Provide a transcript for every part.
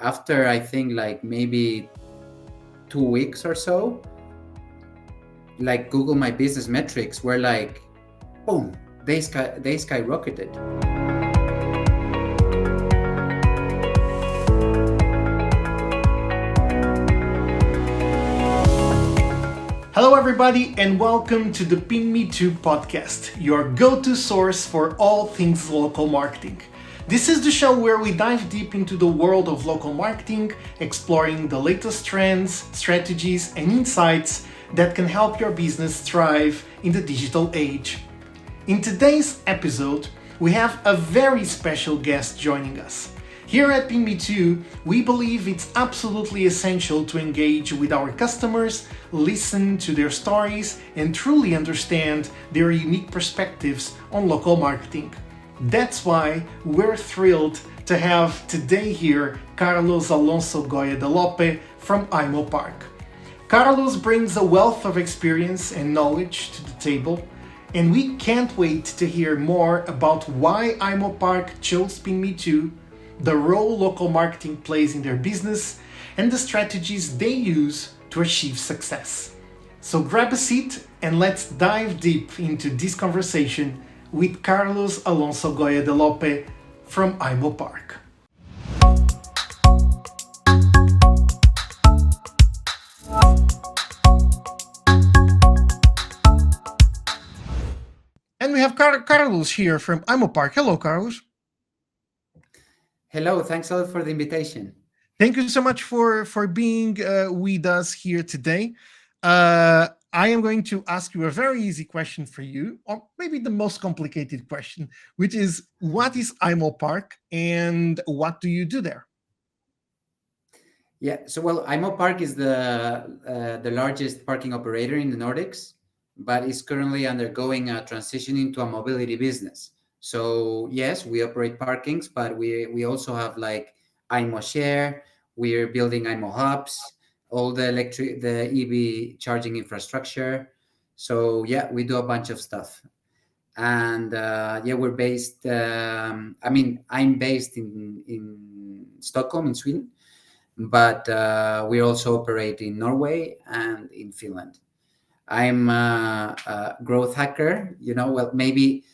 After I think like maybe 2 weeks or so, like Google My Business metrics were like, boom, they skyrocketed. Hello, everybody, and welcome to the PinMeTo podcast, your go-to source for all things local marketing. This is the show where we dive deep into the world of local marketing, exploring the latest trends, strategies, and insights that can help your business thrive in the digital age. In today's episode, we have a very special guest joining us. Here at PinMeTo, we believe it's absolutely essential to engage with our customers, listen to their stories, and truly understand their unique perspectives on local marketing. That's why we're thrilled to have today here Carlos Alonso Goya de Lope from Aimo Park. Carlos brings a wealth of experience and knowledge to the table, and we can't wait to hear more about why Aimo Park chose PinMeTo, the role local marketing plays in their business, and the strategies they use to achieve success. So grab a seat and let's dive deep into this conversation with Carlos Alonso Goya de Lope from Aimo Park. And we have Carlos here from Aimo Park. Hello, Carlos. Hello, thanks a lot for the invitation. Thank you so much for being with us here today. I am going to ask you a very easy question for you, or maybe the most complicated question, which is, what is Aimo Park and what do you do there? Yeah, so well, Aimo Park is the largest parking operator in the Nordics, but is currently undergoing a transition into a mobility business. So yes, we operate parkings, but we also have like Aimo Share. We're building Aimo hubs, all the EV charging infrastructure. So yeah, we do a bunch of stuff. And yeah, we're based. I'm based in Stockholm, in Sweden, but we also operate in Norway and in Finland. I'm a growth hacker. Well, maybe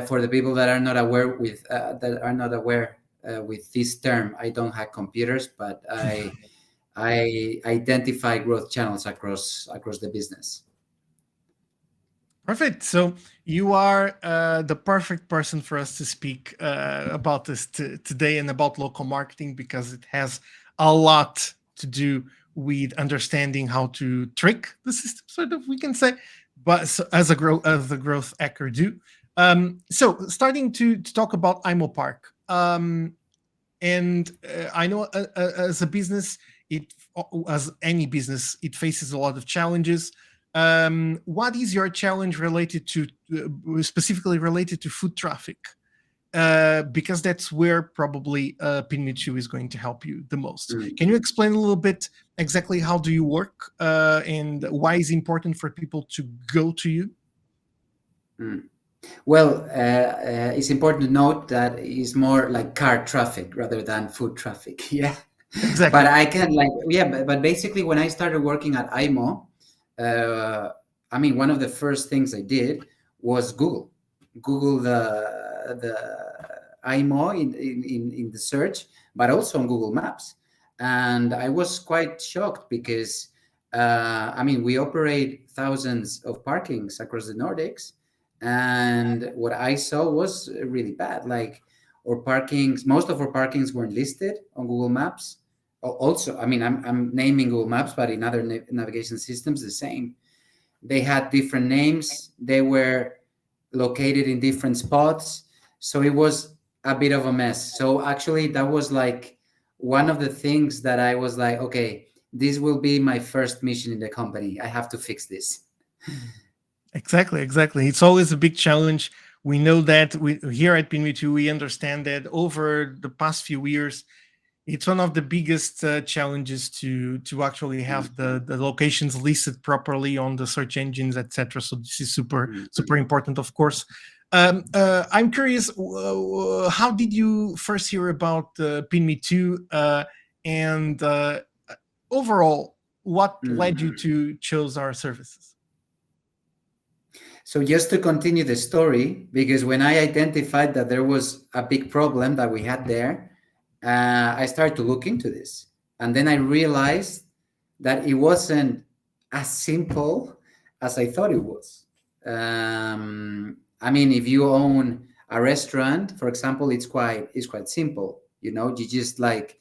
for the people that are not aware with this term, I don't hack computers, but I identify growth channels across the business. Perfect. So you are the perfect person for us to speak about this today and about local marketing, because it has a lot to do with understanding how to trick the system, sort of, we can say, but so, as the growth hacker do. So starting to talk about Aimo Park, and I know as a business, as any business, it faces a lot of challenges. What is your challenge related to, specifically related to foot traffic? Because that's where probably PinMeTo is going to help you the most. Can you explain a little bit exactly how do you work and why is it important for people to go to you? Well, it's important to note that it's more like car traffic rather than foot traffic. Yeah. Exactly. But I can but basically when I started working at Aimo, one of the first things I did was Google the Aimo in the search, but also on Google Maps, and I was quite shocked because we operate thousands of parkings across the Nordics, and what I saw was really bad. Like most of our parkings weren't listed on Google Maps. Also, I'm naming Google Maps, but in other navigation systems, the same. They had different names. They were located in different spots. So it was a bit of a mess. So actually, that was like one of the things that I was like, okay, this will be my first mission in the company. I have to fix this. Exactly. It's always a big challenge. We know that here at PinMeTo, we understand that over the past few years, it's one of the biggest challenges to actually have the locations listed properly on the search engines, etc. So this is super important, of course. I'm curious, how did you first hear about PinMeTo, and overall, what led you to choose our services? So just to continue the story, because when I identified that there was a big problem that we had there, I started to look into this, and then I realized that it wasn't as simple as I thought it was. I mean, if you own a restaurant, for example, it's quite simple. You just like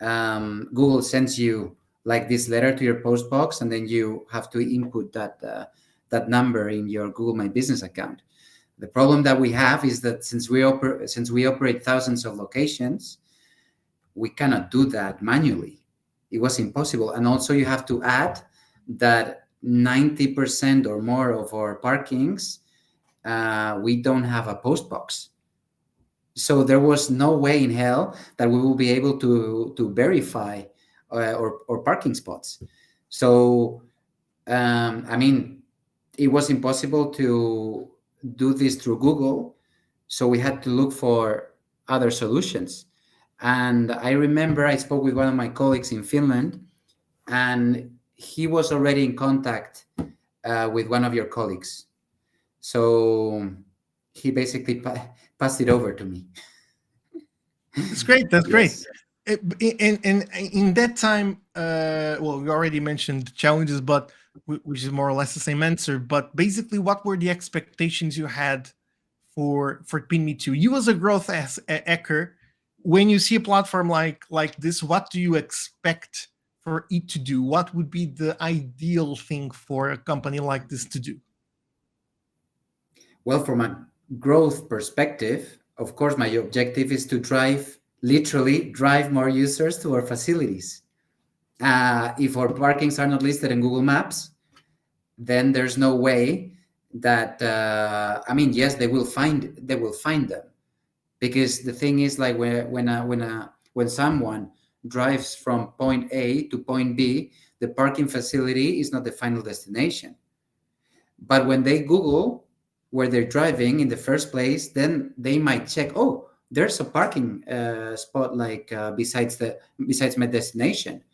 Google sends you like this letter to your post box, and then you have to input that number in your Google My Business account. The problem that we have is that since we operate thousands of locations, we cannot do that manually. It was impossible, and also you have to add that 90% or more of our parkings, we don't have a post box. So there was no way in hell that we will be able to verify or parking spots. So I mean, it was impossible to do this through Google. So we had to look for other solutions. And I remember I spoke with one of my colleagues in Finland, and he was already in contact with one of your colleagues. So he basically passed it over to me. That's great. That's great. Yes. And in that time, well, we already mentioned challenges, but which is more or less the same answer. But basically, what were the expectations you had for PinMeTo? You as a growth hacker, when you see a platform like this, what do you expect for it to do? What would be the ideal thing for a company like this to do? Well, from a growth perspective, of course, my objective is to literally drive more users to our facilities. If our parkings are not listed in Google Maps, then there's no way that I mean, yes, they will find them, because the thing is, like, when someone drives from point A to point B, the parking facility is not the final destination. But when they Google where they're driving in the first place, then they might check, oh, there's a parking spot like besides my destination.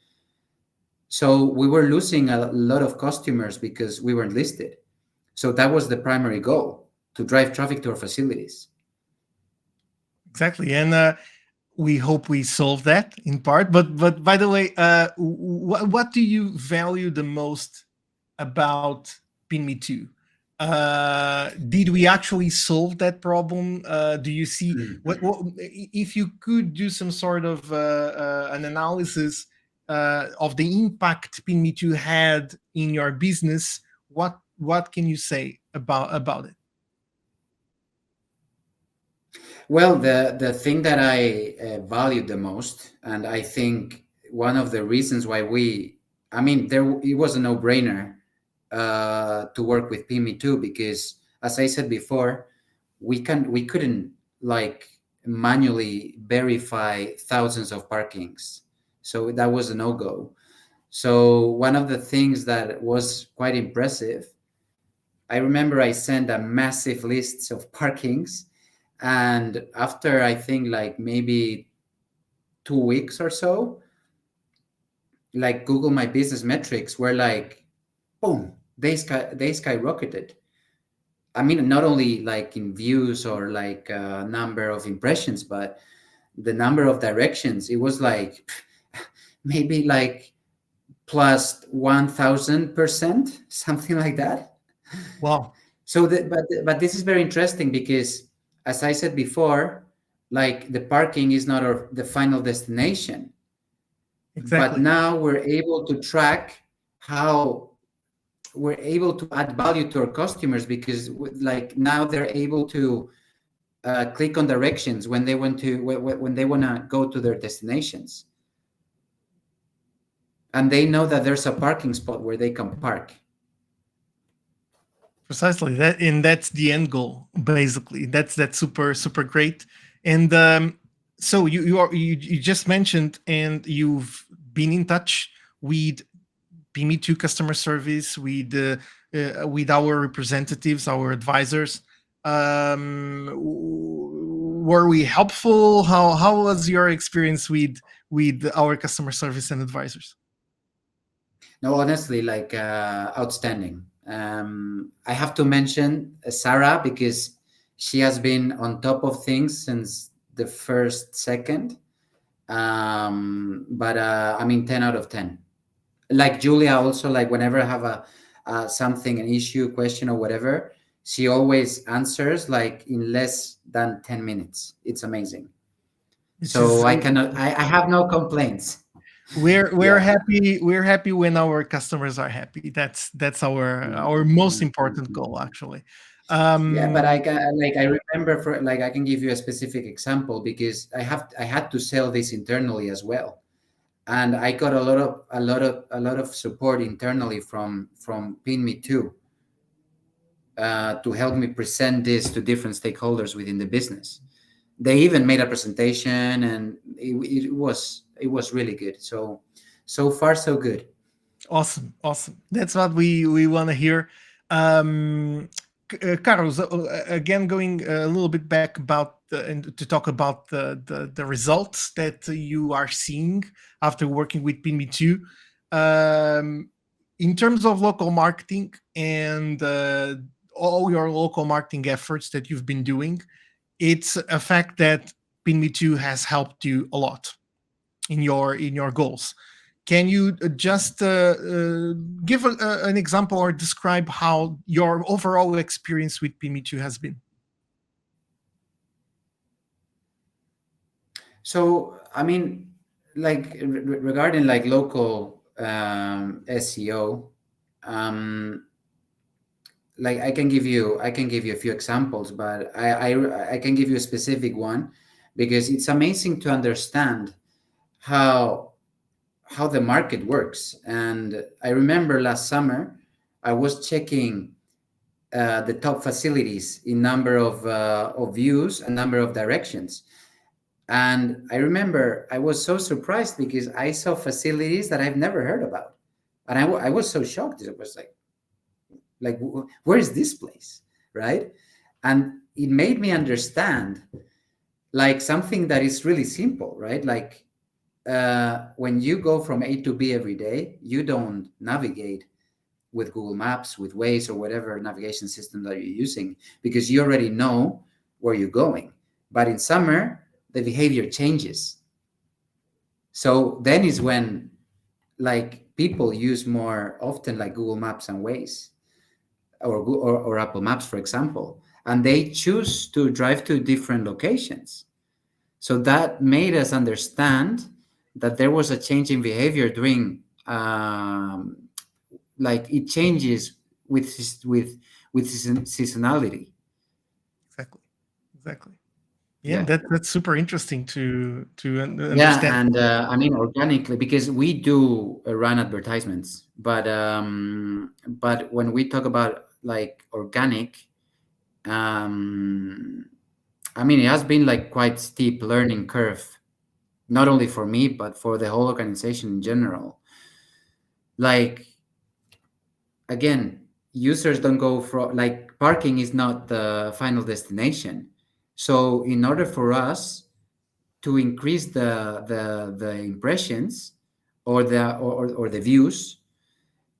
So we were losing a lot of customers because we weren't listed. So that was the primary goal, to drive traffic to our facilities. Exactly, and we hope we solve that in part. But by the way, what do you value the most about PinMeTo? Did we actually solve that problem? Do you see what if you could do some sort of an analysis of the impact PinMeTo had in your business? What can you say about it? Well, the thing that I valued the most, and I think one of the reasons why it was a no-brainer to work with PinMeTo, because, as I said before, we couldn't like manually verify thousands of parkings, so that was a no-go. So one of the things that was quite impressive, I remember I sent a massive list of parkings, and after, I think, like maybe 2 weeks or so, like Google My Business metrics were like, boom, they skyrocketed. I mean, not only like in views or like number of impressions, but the number of directions. It was like maybe like plus 1,000%, something like that. Wow. So, but this is very interesting because, as I said before, like the parking is not the final destination. Exactly. But now we're able to track how we're able to add value to our customers, because like now they're able to click on directions when they want to go to their destinations, and they know that there's a parking spot where they can park. Precisely that, and that's the end goal. Basically, that's super great. And so you just mentioned, and you've been in touch with PinMeTo customer service, with our representatives, our advisors. Were we helpful? How was your experience with our customer service and advisors? No, honestly, like outstanding. I have to mention Sarah because she has been on top of things since the first second. But I mean, 10 out of 10. Like Julia, also, like whenever I have a something, an issue, question, or whatever, she always answers like in less than 10 minutes. It's amazing. Which So is I cannot. I have no complaints. we're Yeah. happy when our customers are happy. That's our most important Mhm. goal, actually. Yeah, but um I remember, for like, I can give you a specific example because I had to sell this internally as well, and I got a lot of support internally from PinMeTo to help me present this to different stakeholders within the business. They even made a presentation, and it was really good. So far so good. Awesome. That's what we want to hear. um Carlos, again, going a little bit back about and to talk about the results that you are seeing after working with PinMeTo. um in terms of local marketing and all your local marketing efforts that you've been doing, it's a fact that PinMeTo has helped you a lot in your goals. Can you just give an example or describe how your overall experience with PinMeTo has been? So I mean, like regarding like local SEO, um, like I can give you a few examples, but I can give you a specific one because it's amazing to understand how how the market works. And I remember last summer I was checking the top facilities in number of views and number of directions. And I remember I was so surprised because I saw facilities that I've never heard about, and I was so shocked. It was like where is this place, right? And it made me understand like something that is really simple, right? Like when you go from A to B every day, you don't navigate with Google Maps, with Waze, or whatever navigation system that you're using, because you already know where you're going. But in summer, the behavior changes. So then is when like people use more often like Google Maps and Waze, or Apple Maps, for example, and they choose to drive to different locations. So that made us understand that there was a change in behavior during like it changes with seasonality. Exactly. Exactly. Yeah, Yeah. that's super interesting to Yeah, understand. and I mean organically because we do run advertisements, but when we talk about like organic, um, I mean it has been like quite steep learning curve, not only for me but for the whole organization in general. Like again, users don't go from like parking is not the final destination. So in order for us to increase the impressions or the views,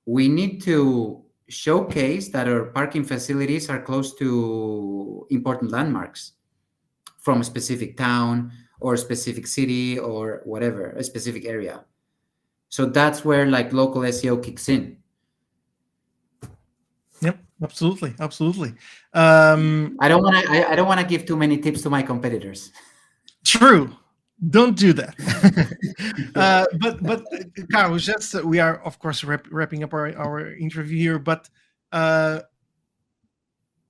we need to showcase that our parking facilities are close to important landmarks from a specific town or a specific city or whatever, a specific area. So that's where like local SEO kicks in. Yep, absolutely. um I don't want to give too many tips to my competitors. True. Don't do that. But Carlos, just we are of course wrapping up our interview here. But uh,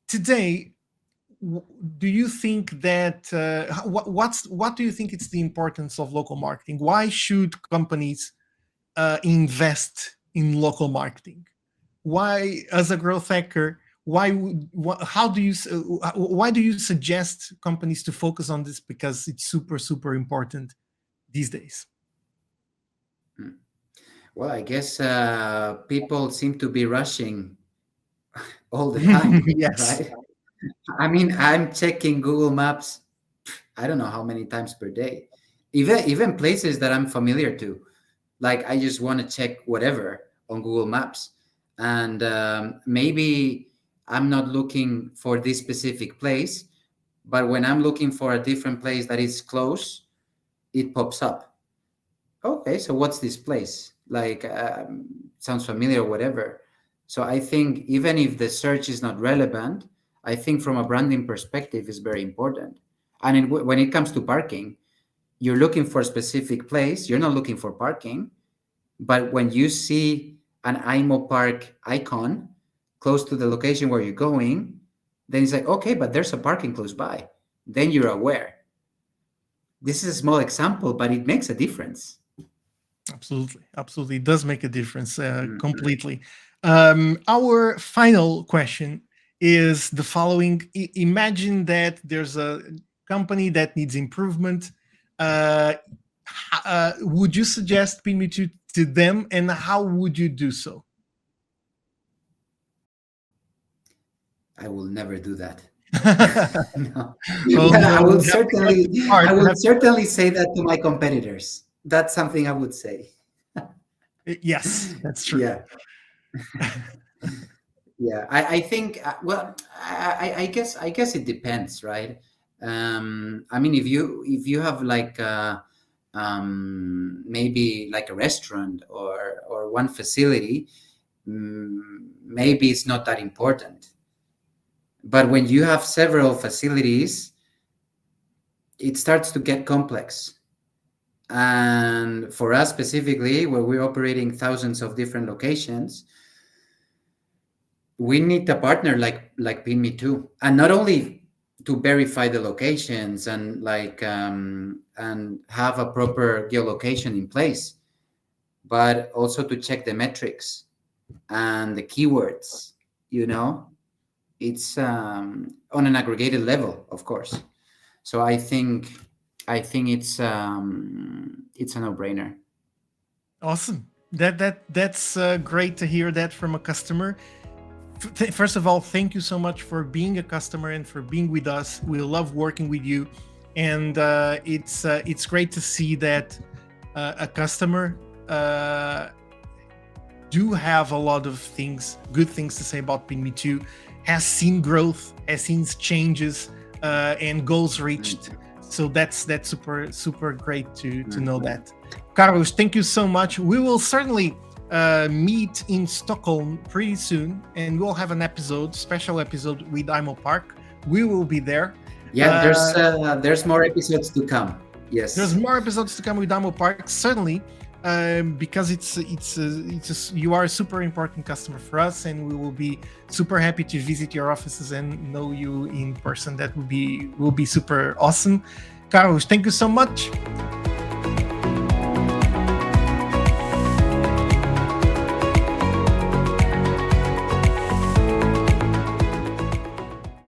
today, do you think that what do you think it's the importance of local marketing? Why should companies invest in local marketing? Why, as a growth hacker, how do you why do you suggest companies to focus on this? Because it's super important these days. Well, I guess people seem to be rushing all the time, Yes. right? I mean, I'm checking Google Maps, I don't know how many times per day. Even places that I'm familiar to. Like I just want to check whatever on Google Maps. And maybe I'm not looking for this specific place, but when I'm looking for a different place that is close, it pops up. Okay, so what's this place? Like, sounds familiar, whatever. So I think even if the search is not relevant, I think from a branding perspective is very important. And when it comes to parking, you're looking for a specific place. You're not looking for parking, but when you see an Aimo Park icon close to the location where you're going, then it's like, okay, but there's a parking close by. Then you're aware. This is a small example, but it makes a difference. Absolutely, absolutely, it does make a difference Mhm. completely. Our final question is the following: Imagine that there's a company that needs improvement. Would you suggest PinMeTo to them, and how would you do so? I will never do that. No. Well, But I will we have to certainly, start. I We will have certainly say that to my competitors. That's something I would say. yes, that's true. Yeah. Yeah, I think well, I guess it depends, right? I mean, if you have like maybe like a restaurant or one facility, maybe it's not that important. But when you have several facilities, it starts to get complex. And for us specifically, where we're operating thousands of different locations, we need a partner like PinMeTo, and not only to verify the locations and and have a proper geolocation in place, but also to check the metrics and the keywords. You know, it's on an aggregated level, of course. So I think it's a no-brainer. Awesome. That's great to hear that from a customer. First of all, thank you so much for being a customer and for being with us. We love working with you, and it's great to see that a customer do have a lot of good things to say about PinMeTo, has seen growth, has seen changes, and goals reached. So that's super great to know that. Carlos, thank you so much. We will certainly meet in Stockholm pretty soon, and we'll have an special episode with Aimo Park. We will be there. Yeah, there's more episodes to come. Yes, There's more episodes to come with Aimo Park, certainly, because you are a super important customer for us, and we will be super happy to visit your offices and know you in person. That will be super awesome. Carlos, thank you so much.